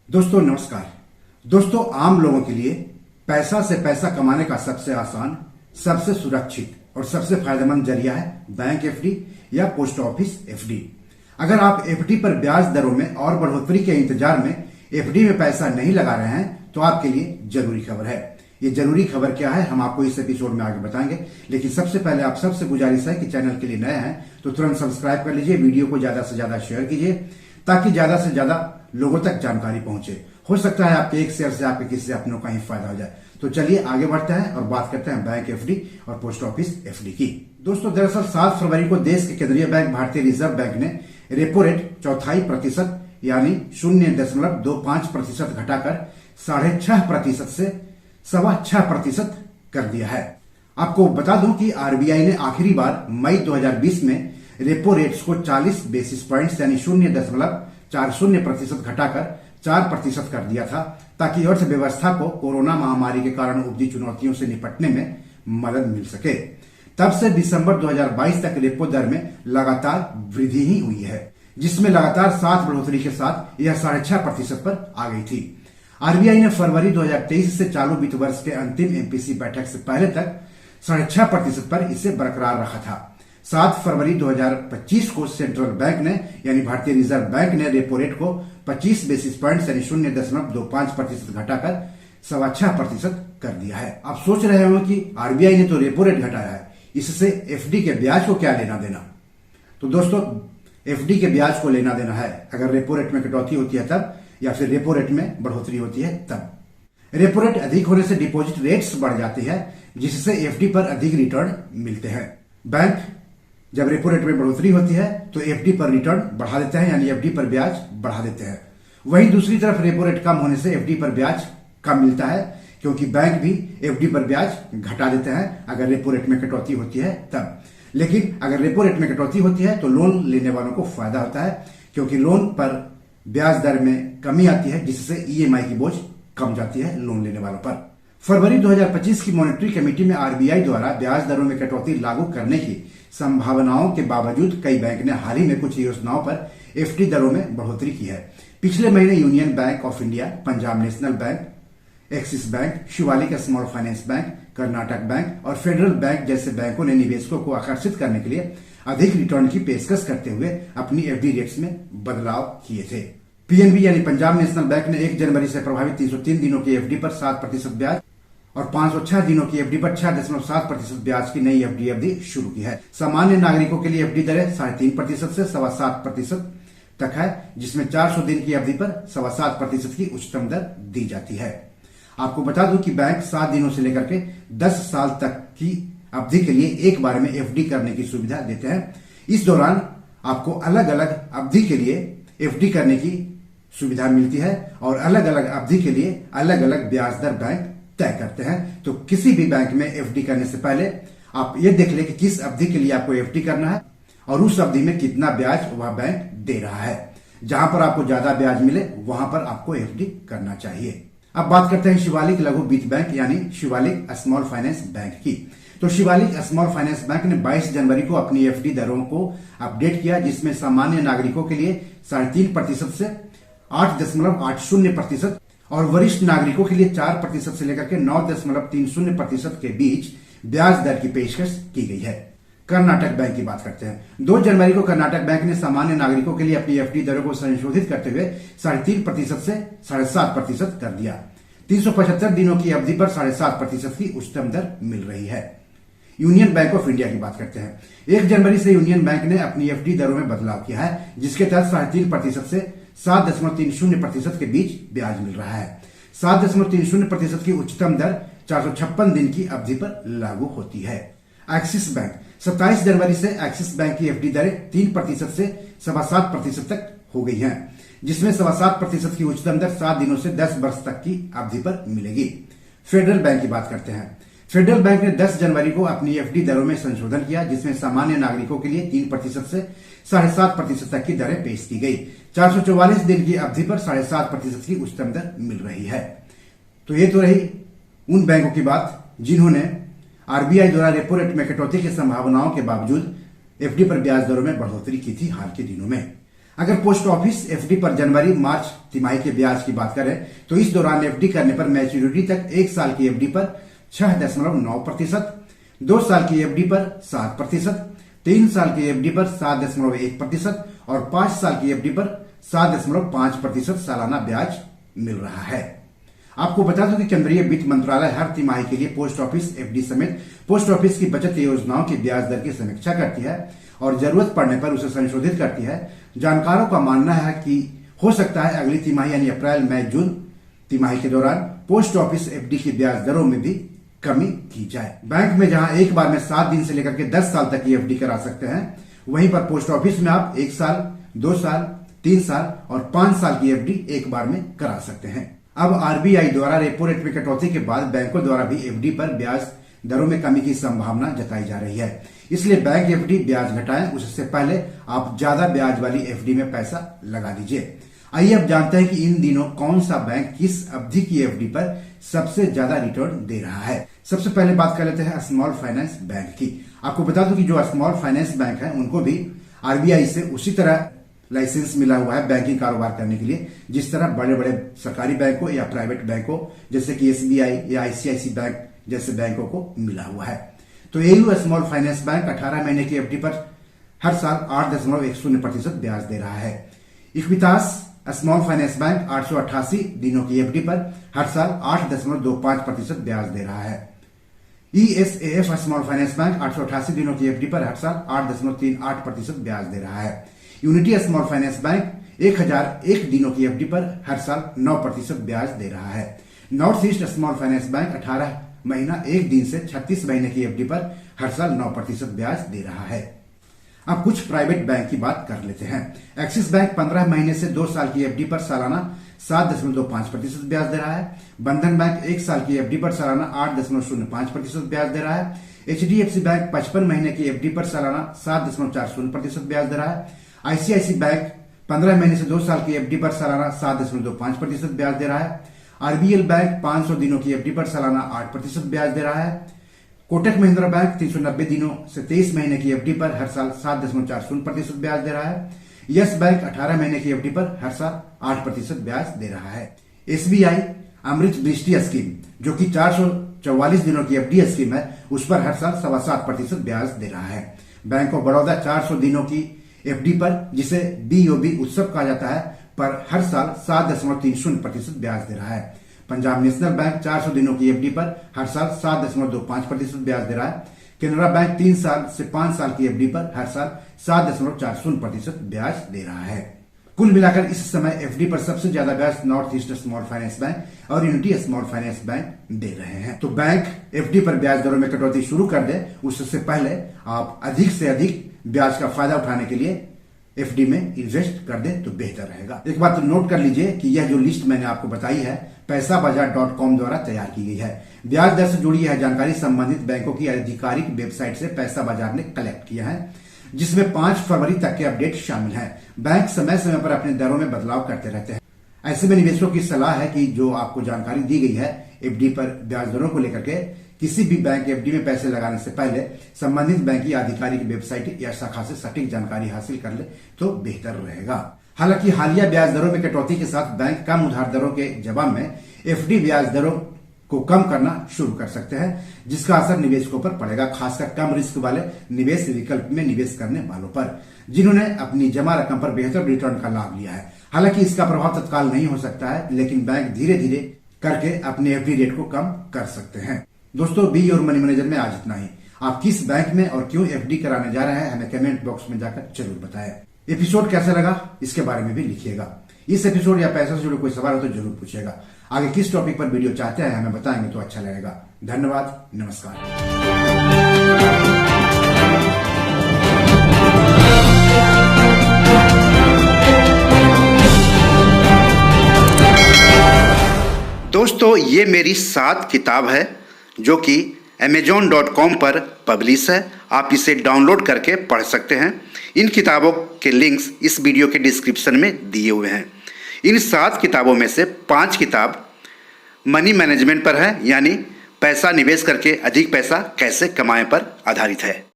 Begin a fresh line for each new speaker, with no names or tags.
दोस्तों नमस्कार। दोस्तों आम लोगों के लिए पैसा से पैसा कमाने का सबसे आसान, सबसे सुरक्षित और सबसे फायदेमंद जरिया है बैंक एफडी या पोस्ट ऑफिस एफडी। अगर आप एफडी पर ब्याज दरों में और बढ़ोतरी के इंतजार में एफडी में पैसा नहीं लगा रहे हैं तो आपके लिए जरूरी खबर है। ये जरूरी खबर क्या है हम आपको इस एपिसोड में आगे बताएंगे, लेकिन सबसे पहले आप सबसे गुजारिश है कि चैनल के लिए नए हैं तो तुरंत सब्सक्राइब कर लीजिए, वीडियो को ज्यादा से ज्यादा शेयर कीजिए ताकि ज्यादा से ज्यादा लोगों तक जानकारी पहुंचे। हो सकता है आपके एक शेयर से आपके किसी अपनों का ही फायदा हो जाए। तो चलिए आगे बढ़ते हैं और बात करते हैं बैंक एफडी और पोस्ट ऑफिस एफडी की। दोस्तों दरअसल 7 फरवरी को देश के केंद्रीय बैंक भारतीय रिजर्व बैंक ने रेपो रेट 0.25% यानी 0.25% घटाकर 6.5% से 6.25% कर दिया है। आपको बता दूं कि आरबीआई ने आखिरी बार मई 2020 में रेपो रेट्स को 40 बेसिस पॉइंट्स यानी 0.40% घटाकर 4% कर दिया था ताकि अर्थव्यवस्था को कोरोना महामारी के कारण उपजी चुनौतियों से निपटने में मदद मिल सके। तब से दिसंबर 2022 तक रेपो दर में लगातार वृद्धि ही हुई है, जिसमें लगातार 7 बढ़ोतरी के साथ यह 6.5% पर आ गई थी। आरबीआई ने फरवरी 2023 से चालू वित्त वर्ष के अंतिम एमपीसी बैठक से पहले तक 6.5% पर इसे बरकरार रखा था। 7 फरवरी 2025 को सेंट्रल बैंक ने यानी भारतीय रिजर्व बैंक ने रेपो रेट को 25 बेसिस पॉइंट यानी 0.25% घटाकर 6.25% कर दिया है। आप सोच रहे हो कि आरबीआई ने तो रेपो रेट घटाया है, इससे एफडी के ब्याज को क्या लेना देना। तो दोस्तों एफडी के ब्याज को लेना देना है अगर रेपो रेट में कटौती होती है तब, या फिर रेपो रेट में बढ़ोतरी होती है तब। रेपो रेट अधिक होने से डिपॉजिट रेट्स बढ़ जाती है, जिससे एफडी पर अधिक रिटर्न मिलते हैं। बैंक जब रेपो रेट में बढ़ोतरी होती है तो एफडी पर रिटर्न बढ़ा देते हैं यानी एफडी पर ब्याज बढ़ा देते हैं। वहीं दूसरी तरफ रेपो रेट कम होने से एफडी पर ब्याज कम मिलता है, क्योंकि बैंक भी एफडी पर ब्याज घटा देते हैं अगर रेपो रेट में कटौती होती है तब। लेकिन अगर रेपो रेट में कटौती होती है तो लोन लेने वालों को फायदा होता है, क्योंकि लोन पर ब्याज दर में कमी आती है, जिससे ईएमआई की बोझ कम जाती है लोन लेने वालों पर। फरवरी 2025 की मॉनेटरी कमेटी में आरबीआई द्वारा ब्याज दरों में कटौती लागू करने की संभावनाओं के बावजूद कई बैंक ने हाल ही में कुछ योजनाओं पर एफडी दरों में बढ़ोतरी की है। पिछले महीने union bank of India, Punjab national bank, axis bank, Shivalik small finance bank, Karnataka bank और फेडरल बैंक जैसे बैंकों ने निवेशकों को आकर्षित करने के लिए अधिक रिटर्न की पेशकश करते हुए अपनी एफडी रेट्स में बदलाव किए थे। पीएनबी यानी पंजाब नेशनल बैंक ने 1 जनवरी से प्रभावित 303 दिनों की एफडी पर 7% ब्याज और 506 दिनों की एफडी पर 6.7% ब्याज की नई एफडी अवधि शुरू की है। सामान्य नागरिकों के लिए एफडी दरें 3.5% से 7.25% तक है, जिसमें 400 दिन की अवधि पर 7.25% की उच्चतम दर दी जाती है। आपको बता दूं कि बैंक 7 दिनों से लेकर के 10 साल तक की अवधि के लिए एक बार में एफडी करने की सुविधा देते हैं। इस दौरान आपको अलग अलग अवधि के लिए एफडी करने की सुविधा मिलती है और अलग अलग अवधि के लिए अलग अलग ब्याज दर बैंक तय करते हैं। तो किसी भी बैंक में एफडी करने से पहले आप ये देख लें कि किस अवधि के लिए आपको एफडी करना है और उस अवधि में कितना ब्याज वह बैंक दे रहा है। जहां पर आपको ज्यादा ब्याज मिले वहां पर आपको एफडी करना चाहिए। अब बात करते हैं शिवालिक लघु वित्त बैंक यानी शिवालिक स्मॉल फाइनेंस बैंक की। तो शिवालिक स्मॉल फाइनेंस बैंक ने 22 जनवरी को अपनी एफडी दरों को अपडेट किया, जिसमें सामान्य नागरिकों के लिए 3.5% से 8.80% और वरिष्ठ नागरिकों के लिए 4% से लेकर के 9.30% के बीच ब्याज दर की पेशकश की गई है। कर्नाटक बैंक की बात करते हैं। 2 जनवरी को कर्नाटक बैंक ने सामान्य नागरिकों के लिए अपनी एफडी दरों को संशोधित करते हुए 3.5% से 7.5% कर दिया। 375 दिनों की अवधि पर 7.5% की उच्चतम दर मिल रही है। यूनियन बैंक ऑफ इंडिया की बात करते हैं। 1 जनवरी से यूनियन बैंक ने अपनी एफडी दरों में बदलाव किया है, जिसके तहत 3.5% से 7.30% के बीच ब्याज मिल रहा है। 7.30% की उच्चतम दर 456 दिन की अवधि पर लागू होती है। एक्सिस बैंक 27 जनवरी से एक्सिस बैंक की एफडी दरें 3% से 7.25% तक हो गई हैं, जिसमें 7.25% की उच्चतम दर 7 दिनों से 10 वर्ष तक की अवधि पर मिलेगी। फेडरल बैंक की बात करते हैं। फेडरल बैंक ने 10 जनवरी को अपनी एफडी दरों में संशोधन किया, जिसमें सामान्य नागरिकों के लिए 3% से 7.5% तक की दरें पेश की गई। 444 दिन की अवधि पर 7.5% की उच्चतम दर मिल रही है। तो ये तो रही उन बैंकों की बात जिन्होंने आरबीआई द्वारा रेपो रेट में कटौती की संभावनाओं के बावजूद एफडी पर ब्याज दरों में बढ़ोतरी की थी हाल के दिनों में। अगर पोस्ट ऑफिस एफडी पर जनवरी मार्च तिमाही के ब्याज की बात करें तो इस दौरान एफडी करने पर मैच्योरिटी तक 1 साल की एफडी पर 6.9%, 2 साल की एफडी पर 7%, 3 साल की एफडी पर 7.1% और 5 साल की एफडी पर 7.5% सालाना ब्याज मिल रहा है। आपको बता दूं कि केंद्रीय वित्त मंत्रालय हर तिमाही के लिए पोस्ट ऑफिस एफडी समेत पोस्ट ऑफिस की बचत योजनाओं की ब्याज दर की समीक्षा करती है और जरूरत पड़ने पर उसे संशोधित करती है। जानकारों का मानना है कि हो सकता है अगली तिमाही यानी अप्रैल मई जून तिमाही के दौरान पोस्ट ऑफिस एफडी की ब्याज दरों में भी कमी की जाए। बैंक में जहां एक बार में 7 दिन से लेकर के 10 साल तक की एफडी करा सकते हैं, वहीं पर पोस्ट ऑफिस में आप 1 साल, 2 साल, 3 साल और 5 साल की एफडी एक बार में करा सकते हैं। अब आरबीआई द्वारा रेपो रेट में कटौती के बाद बैंकों द्वारा भी एफडी पर ब्याज दरों में कमी की संभावना जताई जा रही है। इसलिए बैंक एफडी ब्याज घटाएं, उससे पहले आप ज्यादा ब्याज वाली एफडी में पैसा लगा दीजिए। आइए अब जानते हैं कि इन दिनों कौन सा बैंक किस अवधि की एफडी पर सबसे ज्यादा रिटर्न दे रहा है। सबसे पहले बात कर लेते हैं स्मॉल फाइनेंस बैंक की। आपको बता दूं कि जो स्मॉल फाइनेंस बैंक है उनको भी आरबीआई से उसी तरह लाइसेंस मिला हुआ है बैंकिंग कारोबार करने के लिए, जिस तरह बड़े बड़े सरकारी बैंकों या प्राइवेट बैंकों जैसे कि एसबीआई या आईसीआईसी बैंक जैसे बैंकों को मिला हुआ है। तो एयू स्मॉल फाइनेंस बैंक 18 महीने की एफडी पर हर साल 8.10% ब्याज दे रहा है। इक्विटास स्मॉल फाइनेंस बैंक 888 दिनों की एफडी पर हर साल 8.25% ब्याज दे रहा है। ईएसएएफ स्मॉल फाइनेंस बैंक 888 दिनों की एफडी पर हर साल 8.38% ब्याज दे रहा है। यूनिटी स्मॉल फाइनेंस बैंक 1001 दिनों की एफडी पर हर साल 9% ब्याज दे रहा है। North east small finance bank 18 महीना 1 दिन से 36 महीने की एफडी पर हर साल 9% ब्याज दे रहा है। अब कुछ प्राइवेट बैंक की बात कर लेते हैं। एक्सिस बैंक 15 महीने से 2 साल की एफडी पर सालाना 7.25% ब्याज दे रहा है। बंधन बैंक 1 साल की एफडी पर सालाना 8.05% ब्याज दे रहा है। एचडीएफसी बैंक 55 महीने की एफडी पर सालाना 7.40% ब्याज दे रहा है। आईसीआईसी बैंक 15 महीने से 2 साल की एफडी पर सालाना 7.25% ब्याज दे रहा है। आरबीएल बैंक 500 दिनों की एफडी पर सालाना 8% ब्याज दे रहा है। कोटक महिंद्रा बैंक 390 दिनों से 23 महीने की एफडी पर हर साल 7.40% ब्याज दे रहा है। यस बैंक 18 महीने की एफडी पर हर साल 8% ब्याज दे रहा है। एसबीआई अमृत दृष्टि स्कीम जो कि 444 दिनों की एफडी स्कीम है, उस पर हर साल 7.25% ब्याज दे रहा है। बैंक ऑफ बड़ौदा 400 दिनों की एफडी पर, जिसे बीओबी उत्सव कहा जाता है, पर हर साल 7.30% ब्याज दे रहा है। पंजाब नेशनल बैंक 400 दिनों की एफडी पर हर साल 7.25% ब्याज दे रहा है। केनरा बैंक 3 साल से 5 साल की एफडी पर हर साल 7.40% ब्याज दे रहा है। कुल मिलाकर इस समय एफडी पर सबसे ज्यादा ब्याज north east small finance bank और यूनिटी स्मॉल फाइनेंस बैंक दे रहे हैं। तो बैंक एफडी पर ब्याज दरों में कटौती शुरू कर दे, उससे पहले आप अधिक से अधिक ब्याज का फायदा उठाने के लिए एफडी में इन्वेस्ट कर दें तो बेहतर रहेगा। एक बात तो नोट कर लीजिए कि यह जो लिस्ट मैंने आपको बताई है पैसाबाजार.com द्वारा तैयार की गई है। ब्याज दर से जुड़ी यह जानकारी संबंधित बैंकों की आधिकारिक वेबसाइट से पैसा बाजार ने कलेक्ट किया है, जिसमें 5 फरवरी तक के अपडेट शामिल हैं। बैंक समय समय पर अपने दरों में बदलाव करते रहते हैं। ऐसे में निवेशकों की सलाह है कि जो आपको जानकारी दी गई है एफडी पर ब्याज दरों को लेकर के, किसी भी बैंक एफडी में पैसे लगाने से पहले संबंधित बैंक की आधिकारिक वेबसाइट या शाखा से सटीक जानकारी हासिल कर ले तो बेहतर रहेगा। हालांकि हालिया ब्याज दरों में कटौती के साथ बैंक कम उधार दरों के जवाब में एफडी ब्याज दरों को कम करना शुरू कर सकते हैं, जिसका असर निवेशकों पर पड़ेगा, खासकर कम रिस्क वाले निवेश विकल्प में निवेश करने वालों पर, जिन्होंने अपनी जमा रकम पर बेहतर रिटर्न का लाभ लिया है। हालांकि इसका प्रभाव तत्काल नहीं हो सकता है, लेकिन बैंक धीरे धीरे करके अपने एफडी रेट को कम कर सकते हैं। दोस्तों, बी योर मनी मैनेजर में आज इतना ही। आप किस बैंक में और क्यों एफडी कराने जा रहे हैं हमें कमेंट बॉक्स में जाकर जरूर बताएं। एपिसोड कैसा लगा इसके बारे में भी लिखिएगा। इस एपिसोड या पैसा से जुड़े कोई सवाल हो तो जरूर पूछिएगा। आगे किस टॉपिक पर वीडियो चाहते हैं हमें बताएंगे तो अच्छा लगेगा। धन्यवाद, नमस्कार। दोस्तों, ये मेरी 7 किताब है जो कि amazon.com पर पब्लिश है। आप इसे डाउनलोड करके पढ़ सकते हैं। इन किताबों के लिंक्स इस वीडियो के डिस्क्रिप्शन में दिए हुए हैं। इन 7 किताबों में से 5 किताब मनी मैनेजमेंट पर है, यानी पैसा निवेश करके अधिक पैसा कैसे कमाएं पर आधारित है।